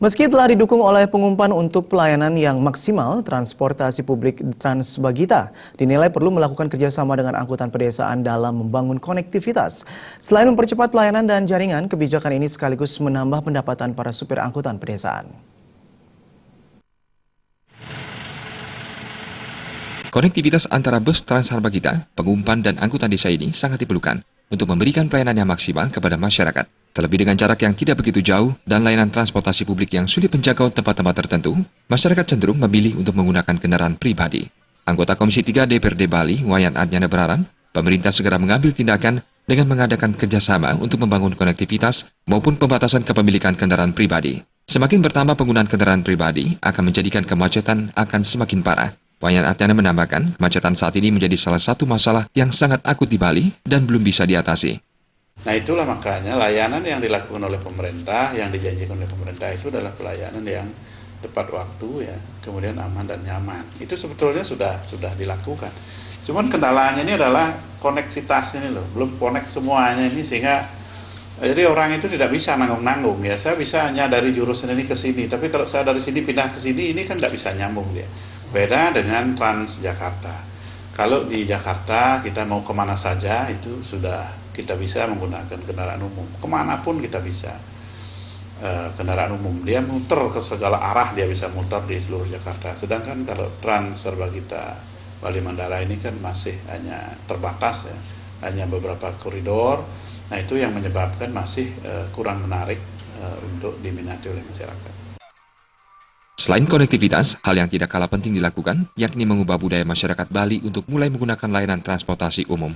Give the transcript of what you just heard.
Meski telah didukung oleh pengumpulan untuk pelayanan yang maksimal, transportasi publik Transbagita dinilai perlu melakukan kerjasama dengan angkutan pedesaan dalam membangun konektivitas. Selain mempercepat pelayanan dan jaringan, kebijakan ini sekaligus menambah pendapatan para supir angkutan pedesaan. Konektivitas antara bus Transbagita, pengumpan dan angkutan desa ini sangat diperlukan untuk memberikan pelayanan yang maksimal kepada masyarakat. Terlebih dengan jarak yang tidak begitu jauh dan layanan transportasi publik yang sulit menjangkau tempat-tempat tertentu, masyarakat cenderung memilih untuk menggunakan kendaraan pribadi. Anggota Komisi 3 DPRD Bali, Wayan Adnyana berharap pemerintah segera mengambil tindakan dengan mengadakan kerjasama untuk membangun konektivitas maupun pembatasan kepemilikan kendaraan pribadi. Semakin bertambah penggunaan kendaraan pribadi akan menjadikan kemacetan akan semakin parah. Wayan Adnyana menambahkan, kemacetan saat ini menjadi salah satu masalah yang sangat akut di Bali dan belum bisa diatasi. Nah itulah makanya layanan yang dilakukan oleh pemerintah, yang dijanjikan oleh pemerintah itu adalah pelayanan yang tepat waktu, ya, kemudian aman dan nyaman. Itu sebetulnya sudah dilakukan. Cuman kendalanya ini adalah koneksitasnya ini loh, belum connect semuanya ini sehingga jadi orang itu tidak bisa nanggung-nanggung ya. Saya bisa hanya dari jurusan ini ke sini, tapi kalau saya dari sini pindah ke sini ini kan tidak bisa nyambung dia. Beda dengan Transjakarta. Kalau di Jakarta kita mau kemana saja itu sudah kita bisa menggunakan kendaraan umum. Kemanapun kita bisa kendaraan umum. Dia muter ke segala arah, dia bisa muter di seluruh Jakarta. Sedangkan kalau Transbagita Bali Mandara ini kan masih hanya terbatas ya, hanya beberapa koridor. Nah itu yang menyebabkan masih kurang menarik untuk diminati oleh masyarakat. Selain konektivitas, hal yang tidak kalah penting dilakukan, yakni mengubah budaya masyarakat Bali untuk mulai menggunakan layanan transportasi umum.